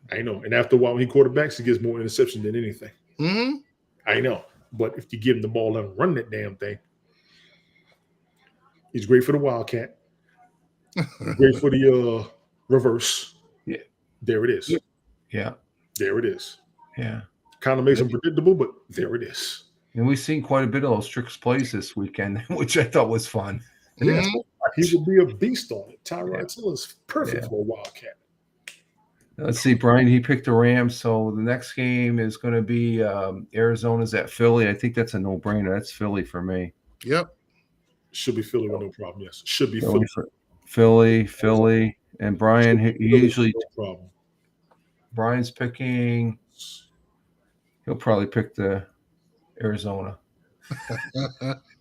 And after a while, when he quarterbacks, he gets more interception than anything. Mm-hmm. I know. But if you give him the ball and run that damn thing, he's great for the Wildcat. Great for the reverse. Yeah. There it is. Yeah. There it is. Yeah. Kind of makes him predictable, but there it is. And we've seen quite a bit of those tricks plays this weekend, which I thought was fun. Yeah. He would be a beast on it. Tyrod Taylor is perfect for a Wildcat. Let's see, Brian, he picked the Rams. So the next game is going to be Arizona's at Philly. I think that's a no-brainer. That's Philly for me. Yep. Should be Philly with no problem. Yes. Should be Philly. And Brian, he usually no problem. Brian's picking. He'll probably pick the Arizona.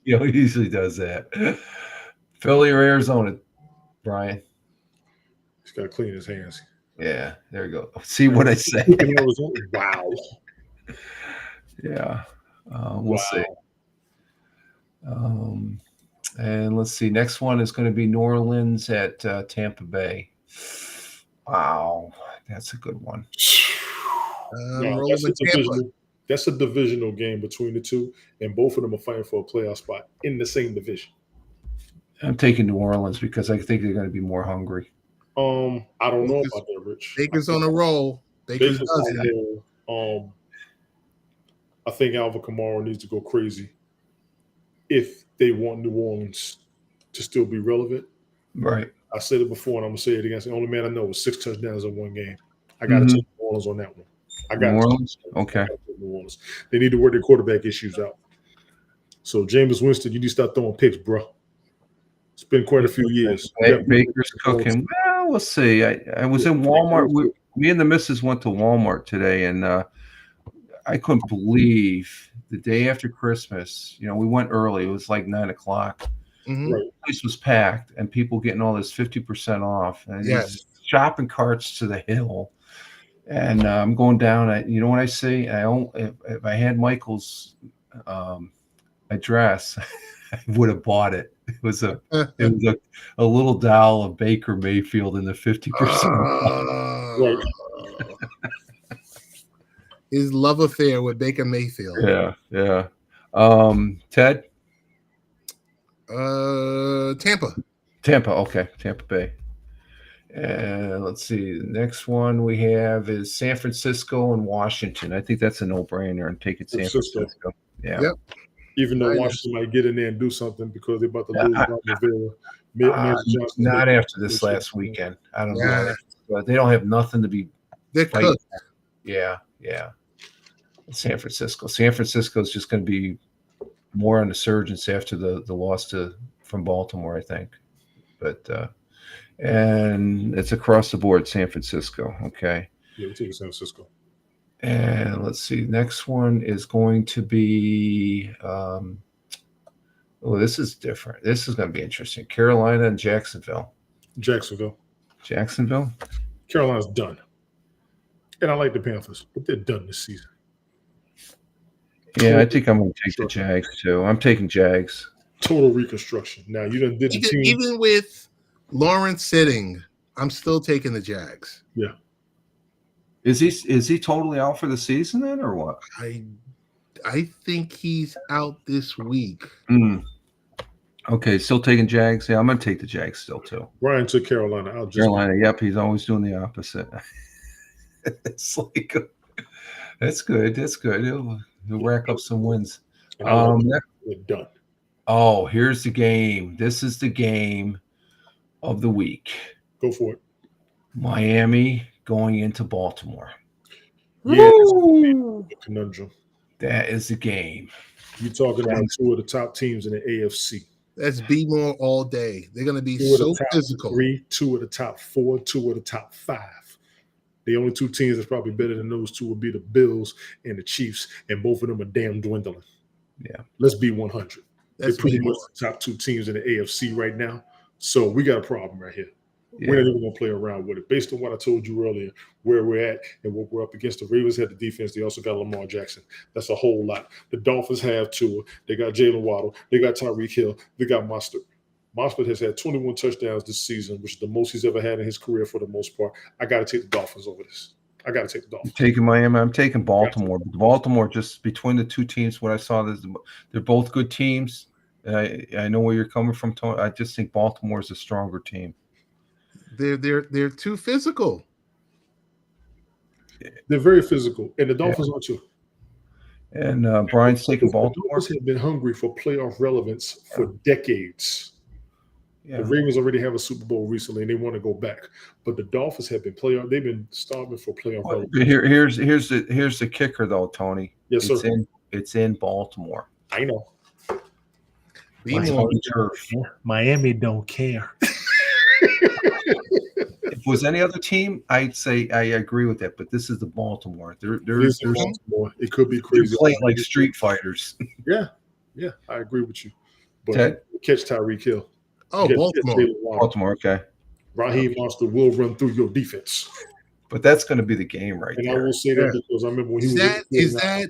He usually does that. Philly or Arizona, Brian? He's got to clean his hands. Yeah, there you go. See what I say? Wow. Yeah, we'll Wow. see. And let's see. Next one is going to be New Orleans at Tampa Bay. Wow, that's a good one. Now, that's a divisional game between the two, and both of them are fighting for a playoff spot in the same division. I'm taking New Orleans because I think they're going to be more hungry. I don't know about that, Rich. Baker's on a roll. Baker's on a roll. I think Alvin Kamara needs to go crazy if they want New Orleans to still be relevant. Right. I said it before, and I'm gonna say it again. The only man I know with 6 touchdowns in one game. I got to take New Orleans on that one. New Orleans. Okay. New Orleans. They need to work their quarterback issues out. So Jameis Winston, you need to start throwing picks, bro. It's been quite a few years. Baker's cooking. Well, we'll see. I was in Walmart. Me and the missus went to Walmart today, and I couldn't believe the day after Christmas. We went early. It was like 9:00. Mm-hmm. Right. The place was packed, and people getting all this 50% off. And these shopping carts to the hill. And I'm going down. You know what I see? If I had Michael's address, I would have bought it. It was a little doll of Baker Mayfield in the 50%. Right. His love affair with Baker Mayfield. Yeah. Ted? Tampa. Okay. Tampa Bay. And let's see. The next one we have is San Francisco and Washington. I think that's a no-brainer. I'm taking San Francisco. Yeah. Yep. Even though Washington might get in there and do something because they're about to lose not after this last weekend. I don't know. But they don't have nothing to be. They're cooked. Yeah. San Francisco is just going to be more on the surgeons after the loss from Baltimore, I think. But and it's across the board, San Francisco. Okay. Yeah, we're taking San Francisco. And let's see. Next one is going to be. This is different. This is going to be interesting. Carolina and Jacksonville. Carolina's done. And I like the Panthers, but they're done this season. Yeah, I think I'm going to take the Jags too. I'm taking Jags. Total reconstruction. Now you done did the team. Even with Lawrence sitting, I'm still taking the Jags. Yeah. Is he totally out for the season then, or what? I think he's out this week. Okay, still taking Jags. Yeah, I'm going to take the Jags still too. Brian took Carolina. Carolina. Yep, he's always doing the opposite. It's like that's good. He'll rack up some wins. We're done. Oh, here's the game. This is the game of the week. Go for it. Miami going into Baltimore. Yeah, a conundrum. That is the game. You're talking about two of the top teams in the AFC. That's B-more all day. They're going to be so physical. 2 of the top 4, 2 of the top 5. The only 2 teams that's probably better than those 2 would be the Bills and the Chiefs, and both of them are damn dwindling. Yeah. Let's be 100. They're pretty much the top 2 teams in the AFC right now. So we got a problem right here. Yeah. We're not even going to play around with it. Based on what I told you earlier, where we're at and what we're up against, the Ravens had the defense. They also got Lamar Jackson. That's a whole lot. The Dolphins have Tua. They got Jalen Waddle. They got Tyreek Hill. They got Mostert. Mostert has had 21 touchdowns this season, which is the most he's ever had in his career for the most part. I got to take the Dolphins over this. I got to take the Dolphins. I'm taking Miami. I'm taking Baltimore. Baltimore, just between the 2 teams, what I saw, they're both good teams. I know where you're coming from, Tony. I just think Baltimore is a stronger team. They're too physical. They're very physical, and the Dolphins are too. And Brian's taking Baltimore. The Dolphins have been hungry for playoff relevance for decades. Yeah. The Ravens already have a Super Bowl recently, and they want to go back. But the Dolphins have been they've been starving for playoff relevance. Here's the kicker, though, Tony. Yes, sir. It's in Baltimore. I know. Miami don't care. If it was any other team, I'd say I agree with that. But this is the Baltimore. Baltimore. It could be crazy. They're playing like street fighters. Yeah, I agree with you. but Ted? catch Tyreek Hill. Oh, Catch Baltimore. Jalen Waddle. Baltimore, okay. Raheem Monster will run through your defense. But that's going to be the game right And I there. will say that because I remember when he Is was that at the is 49ers. that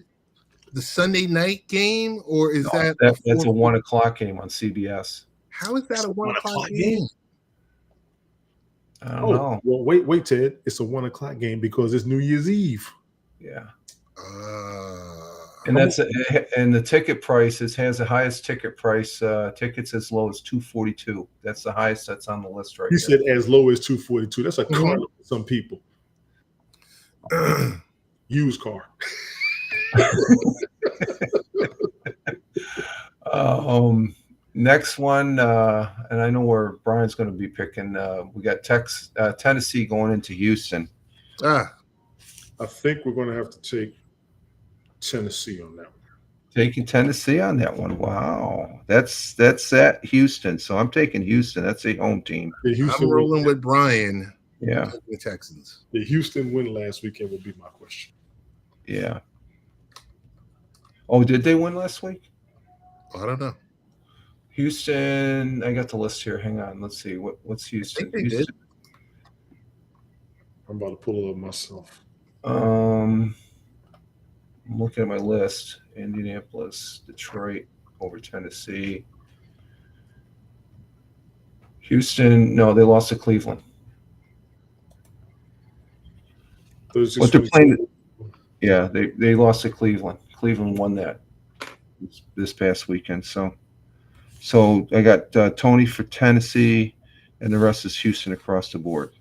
the Sunday night game or is No, that that's a 1 o'clock game on CBS. How is that a 1 o'clock 1 game? I don't Oh, know. well, wait, Ted. It's a 1 o'clock game because it's New Year's Eve. Yeah. And And the ticket price has the highest ticket price. Tickets as low as $242. That's the highest that's on the list right He there. said as low as 242. That's a car for some people. Used car. Next one, and I know where Brian's going to be picking. We got Tennessee going into Houston. I think we're going to have to take Tennessee on that one. Taking Tennessee on that one. Wow. That's at Houston. So I'm taking Houston. That's a home team. I'm rolling with Brian. Yeah. The Texans. The Houston win last weekend would be my question. Yeah. Oh, did they win last week? I don't know. Houston, I got the list here. Hang on. Let's see. What's Houston? I think they did. I'm about to pull it up myself. I'm looking at my list. Indianapolis, Detroit over Tennessee. Houston, no, they lost to Cleveland. What they're playing, yeah, they lost to Cleveland. Cleveland won that this past weekend. So I got Tony for Tennessee, and the rest is Houston across the board.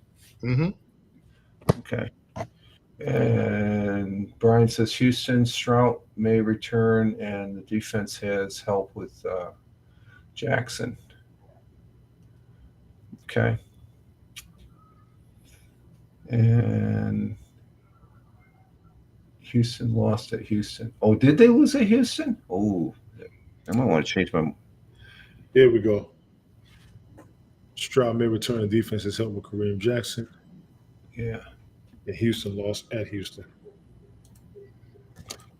Mm-hmm. Okay. And Brian says Houston, Strout may return, and the defense has help with Jackson. Okay. And Houston lost at Houston. Oh, did they lose at Houston? Oh, I might want to change my. Here we go. Stroud may return. The defense has helped with Kareem Jackson. Yeah. And Houston lost at Houston.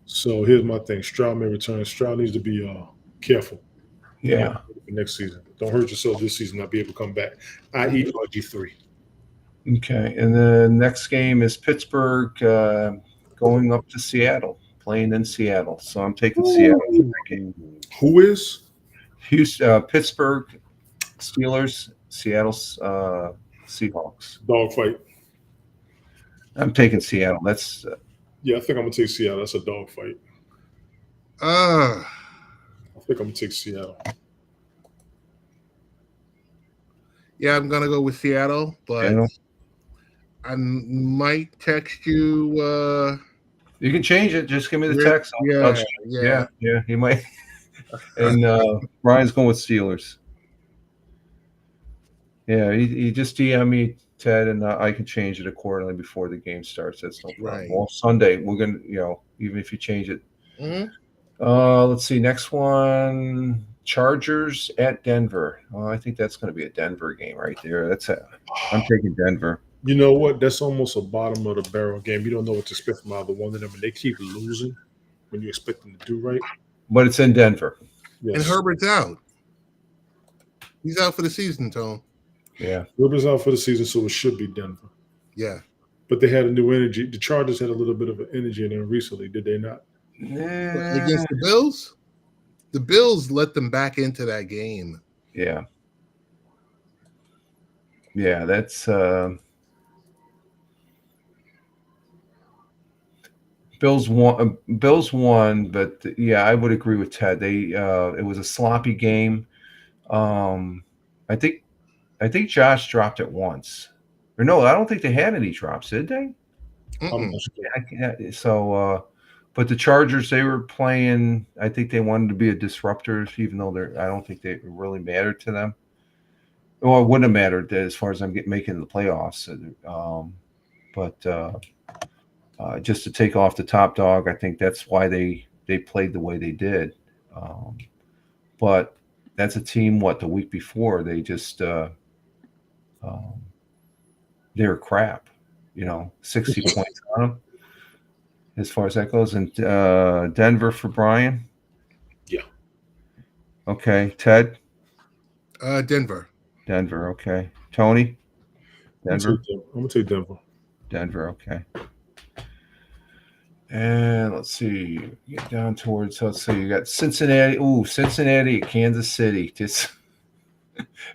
So here's my thing. Stroud may return. Stroud needs to be careful. Yeah. For next season. Don't hurt yourself this season, not be able to come back. I.e. RG3. Okay. And the next game is Pittsburgh going up to Seattle, playing in Seattle. So I'm taking Seattle for that game. Who is? Houston, Pittsburgh Steelers, Seattle Seahawks. Dogfight. I'm taking Seattle. That's yeah, I think I'm gonna take Seattle. That's a dogfight. I think I'm gonna take Seattle. Yeah, I'm gonna go with Seattle, but I might text you. You can change it. Just give me the text. Yeah. You might. And Brian's going with Steelers. Yeah, he just DM me, Ted, and I can change it accordingly before the game starts. That's no problem. Right. Well, Sunday we're gonna, even if you change it. Mm-hmm. Let's see. Next one, Chargers at Denver. Oh, I think that's going to be a Denver game right there. I'm taking Denver. You know what? That's almost a bottom of the barrel game. You don't know what to expect from either one of them, and they keep losing when you expect them to do right. But it's in Denver. Yes. And Herbert's out. He's out for the season, Tone. Yeah. Herbert's out for the season, so it should be Denver. Yeah. But they had a new energy. The Chargers had a little bit of an energy in them recently, did they not? Against the Bills? The Bills let them back into that game. Yeah. Yeah, that's Bills won, but yeah, I would agree with Ted. It was a sloppy game. I think Josh dropped it once. Or no, I don't think they had any drops, did they? So but the Chargers, they were playing, I think they wanted to be a disruptor, even though I don't think they really mattered to them. Well, it wouldn't have mattered as far as making the playoffs. But just to take off the top dog, I think that's why they played the way they did. But that's a team, the week before, they just they were crap, 60 points on them as far as that goes. And Denver for Brian. Yeah. Okay. Ted? Denver. Denver. Okay. Tony? Denver? I'm gonna take Denver. Denver. Okay. And let's see. Get down towards, let's see. You got Cincinnati. Ooh, Cincinnati at Kansas City.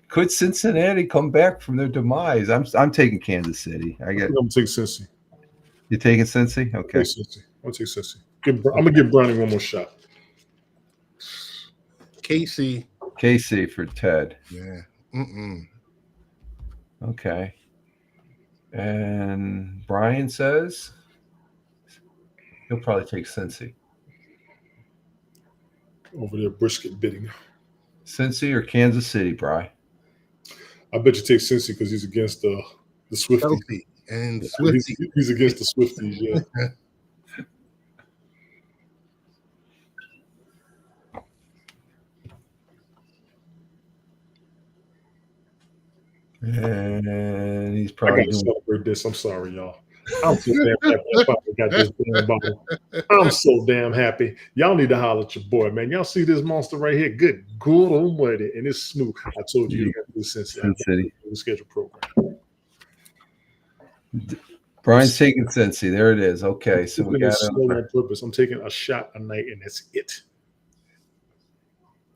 Could Cincinnati come back from their demise? I'm taking Kansas City. I'm gonna take Cincy. You taking Cincy? Okay. I'll take Cincy. I'm gonna give Brownie one more shot. KC. KC for Ted. Yeah. Okay. And Brian says he'll probably take Cincy. Over there, brisket bidding. Cincy or Kansas City, Brian? I bet you take Cincy because he's against the Swifties. Chelsea and Swifties. He's against the Swifties, yeah. And he's I probably gotta celebrate this. I'm sorry, y'all. I'm so damn happy I finally got this damn bottle. I'm so damn happy. Y'all need to holler at your boy, man. Y'all see this monster right here? Good almighty. And it's smooth. I told you got to do Cincinnati. The schedule program. Brian's taking Cincy. There it is. Okay. So we got on purpose. I'm taking a shot a night, and that's it.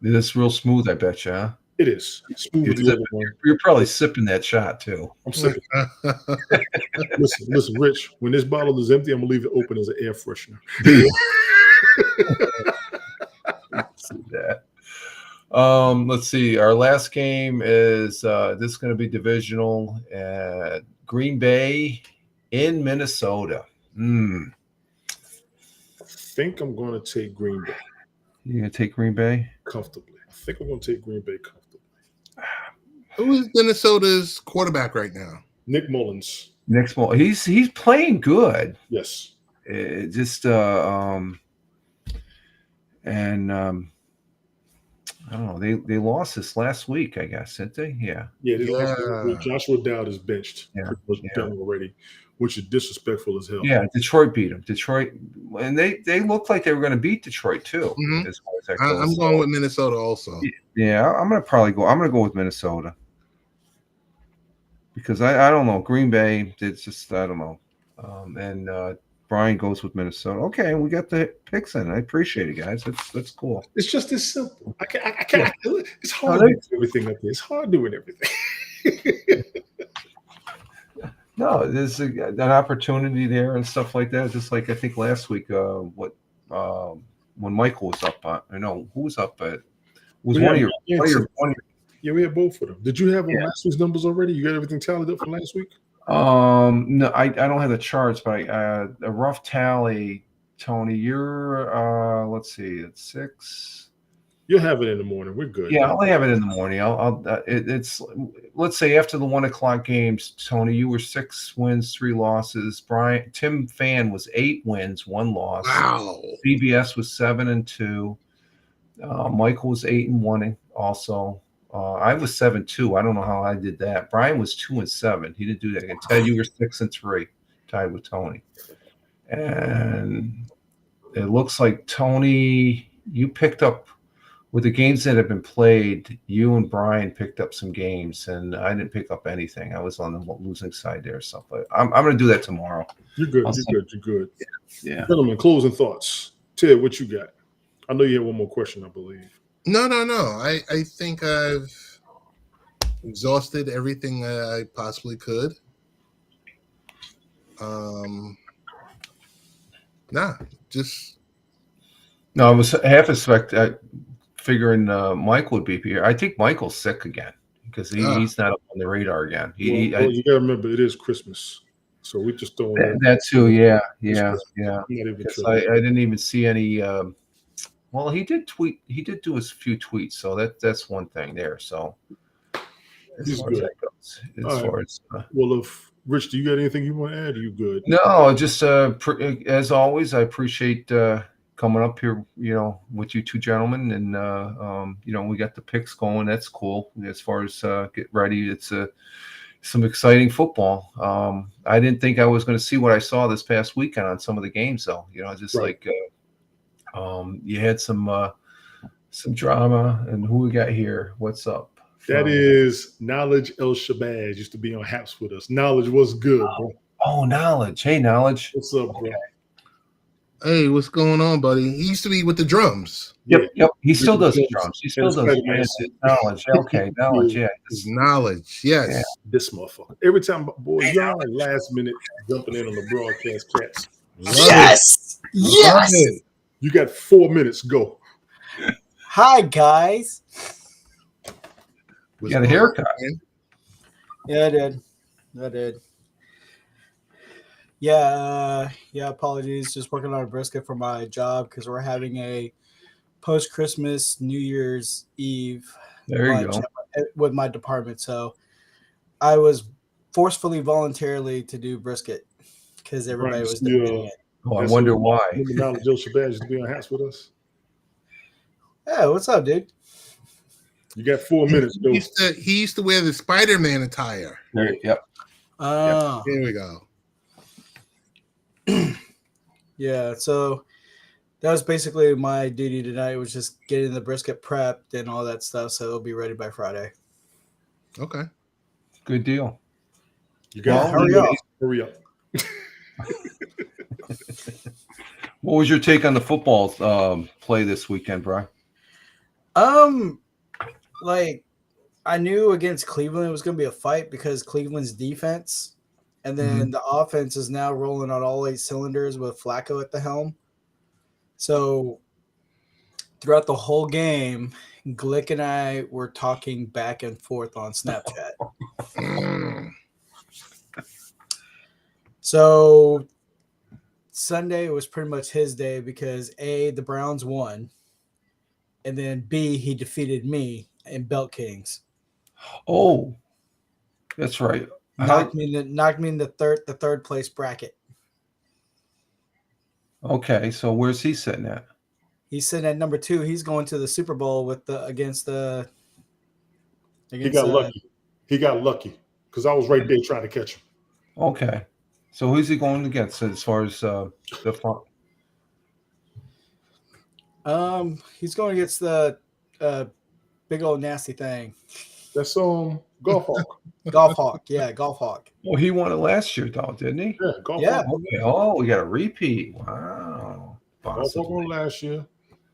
This real smooth, I bet you, huh? It is. Smooth as you're probably sipping that shot too. I'm sipping. listen, Rich. When this bottle is empty, I'm gonna leave it open as an air freshener. See that. Let's see. Our last game is this is going to be divisional at Green Bay in Minnesota. I think I'm going to take Green Bay. You're going to take Green Bay comfortably. I think I'm going to take Green Bay comfortably. Who is Minnesota's quarterback right now? Nick Mullins. He's playing good. Yes. I don't know. They lost this last week, I guess, didn't they? Yeah. Yeah. Lost. Joshua Dowd is benched. Already, which is disrespectful as hell. Yeah. Detroit beat them. Detroit, and they looked like they were going to beat Detroit too. Mm-hmm. As far as that goes. I'm going with Minnesota also. Yeah, I'm going to go with Minnesota because I don't know. Green Bay, it's just I don't know. And Brian goes with Minnesota. Okay, we got the picks in. I appreciate it, guys. That's cool. It's just this simple. I can't. It's hard doing everything up here. It's hard doing everything. No, there's an opportunity there and stuff like that. Just like I think last week, when Michael was up on, I know who was up at. Was one of your. Yeah, we had both of them. Did you have last week's numbers already? You got everything tallied up for last week? No, I don't have the charts, but a rough tally, Tony. You're let's see, it's 6. You'll have it in the morning. We're good. Yeah, I'll have it in the morning. It's let's say after the 1:00 games, Tony, you were 6 wins, 3 losses. Tim Fan was 8 wins, 1 loss. Wow. CBS was 7-2. Michael was 8-1 also. I was 7-2. I don't know how I did that. Brian was 2-7. He didn't do that. And Ted, you were 6-3, tied with Tony. And it looks like Tony, you picked up with the games that have been played. You and Brian picked up some games, and I didn't pick up anything. I was on the losing side there. So, but I'm going to do that tomorrow. You're good. You're good. Yeah. Gentlemen, closing thoughts. Ted, what you got? I know you had one more question, I believe. No. I think I've exhausted everything I possibly could. No, I was half figuring Mike would be here. I think Michael's sick again because he's not up on the radar again. You got to remember, it is Christmas. So we just don't. That too, yeah. I didn't even see any. Well, he did tweet. He did do a few tweets, so that's one thing there. So he's good. Well, if Rich, do you got anything you want to add? Are you good? No, just as always, I appreciate coming up here, with you two gentlemen, and we got the picks going. That's cool. As far as get ready, it's some exciting football. I didn't think I was going to see what I saw this past weekend on some of the games, though. You had some Some drama. And who we got here? What's up? That is Knowledge El Shabazz. Used to be on Haps with us. Knowledge was good, bro. Oh, Knowledge. Hey, Knowledge. What's up, bro? Hey, what's going on, buddy? He used to be with the drums. Yep. He still does Drums. drums. He still And does Spider-Man. Knowledge. Okay, Knowledge. Yeah. His knowledge, yes. Yeah. This motherfucker. Every time, boy, y'all last minute jumping in on the broadcast, cats. Love Yes. it. Love Yes. it. You got 4 minutes. Go. Hi, guys. What's You got a going haircut. on, man? Yeah, I did. Yeah, apologies. Just working on a brisket for my job because we're having a post-Christmas New Year's Eve There you lunch go. with my department. So I was forcefully, voluntarily to do brisket because everybody was demanding it. Oh, I wonder why. Remember Knowledge El Shabazz used to be on Haps with us? Yeah, what's up, dude? You got 4 minutes. Go. He used to wear the Spider-Man attire. Yep. Oh, Here we go. yeah. So that was basically my duty tonight, was just getting the brisket prepped and all that stuff, so it'll be ready by Friday. Okay. Good deal. You got hurry up. Hurry up. What was your take on the football play this weekend, Brian? Like, I knew against Cleveland it was going to be a fight because Cleveland's defense, and then the offense is now rolling on all 8 cylinders with Flacco at the helm. So throughout the whole game, Glick and I were talking back and forth on Snapchat. So Sunday was pretty much his day because A, the Browns won, and then B, he defeated me in Belt Kings. Oh, that's right. Knocked me in the third place bracket. Okay, so where's he sitting at? He's sitting at number 2. He's going to the Super Bowl against. He got lucky. He got lucky because I was right there trying to catch him. Okay, so who's he going against as far as the front? He's going against the big old nasty thing. That's Golf Hawk. Golf Hawk. Yeah, Golf Hawk. Well, he won it last year, though, didn't he? Yeah, Golf Yeah. Hawk. Okay. Oh, we got a repeat. Wow. Golf Hawk won last year.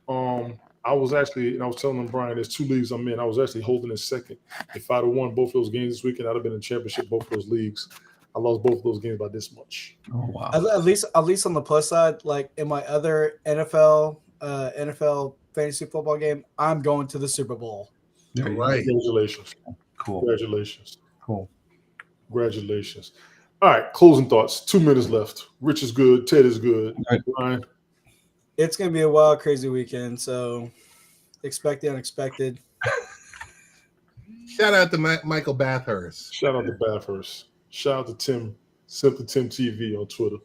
I was actually, and I was telling them, Brian, there's 2 leagues I'm in. I was actually holding in second. If I'd have won both those games this weekend, I'd have been in championship both those leagues. I lost both of those games by this much. Oh, wow. At least on the plus side, like in my other NFL fantasy football game, I'm going to the Super Bowl. There you go. Right. Congratulations. Cool. Congratulations. Cool. Congratulations. All right, closing thoughts. 2 minutes left. Rich is good. Ted is good. All right. Brian. It's going to be a wild, crazy weekend, so expect the unexpected. Shout out to Michael Bathurst. Shout out to Bathurst. Shout out to Tim, Simply Tim TV on Twitter.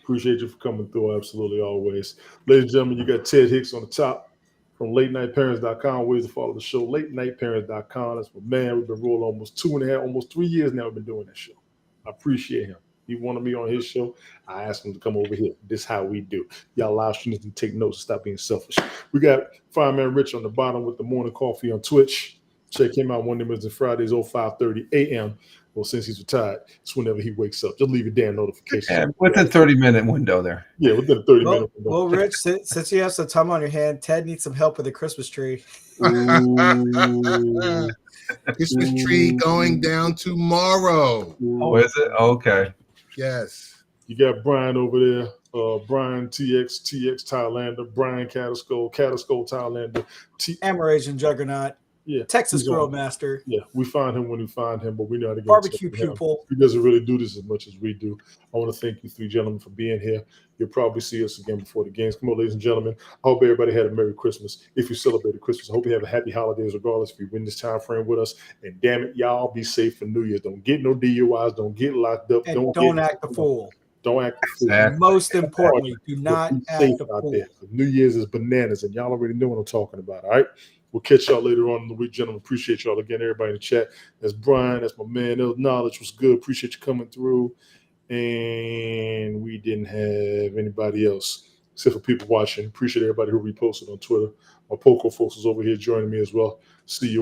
Appreciate you for coming through. Absolutely, always. Ladies and gentlemen, you got Ted Hicks on the top from latenightparents.com. Ways to follow the show, latenightparents.com. That's my man. We've been rolling almost 2.5, almost 3 years now we've been doing that show. I appreciate him. He wanted me on his show. I asked him to come over here. This is how we do. Y'all live streamers can take notes and stop being selfish. We got Fireman Rich on the bottom with the morning coffee on Twitch. Check him out Monday, Wednesday, Fridays, 05:30 a.m. Well, since he's retired, it's whenever he wakes up. Just leave your damn notifications. Yeah, within 30-minute window there. Yeah, within a 30-minute window. Well, Rich, since you have some time on your hand, Ted needs some help with the Christmas tree. Ooh. Christmas tree going down tomorrow. Oh, is it? Okay. Yes. You got Brian over there. Brian TX Thailander. Brian Catasco Thailander. Amerasian Juggernaut. Yeah, Texas he's on. Grill Master. Yeah, we find him when we find him, but we know how to get Barbecue in touch with him. Pupil. He doesn't really do this as much as we do. I want to thank you 3 gentlemen for being here. You'll probably see us again before the games. Come on, ladies and gentlemen. I hope everybody had a Merry Christmas. If you celebrated Christmas, I hope you have a happy holidays regardless if you win this time frame with us. And damn it, y'all be safe for New Year's. Don't get no DUIs. Don't get locked up. And don't act the fool. Don't act the fool. Exactly. Most importantly, do not Be act safe the out fool. there. New Year's is bananas, and y'all already know what I'm talking about. All right. We'll catch y'all later on in the week, gentlemen. Appreciate y'all again, everybody in the chat. That's Brian. That's my man. Knowledge was good. Appreciate you coming through. And we didn't have anybody else except for people watching. Appreciate everybody who reposted on Twitter. My Poco folks is over here joining me as well. See you.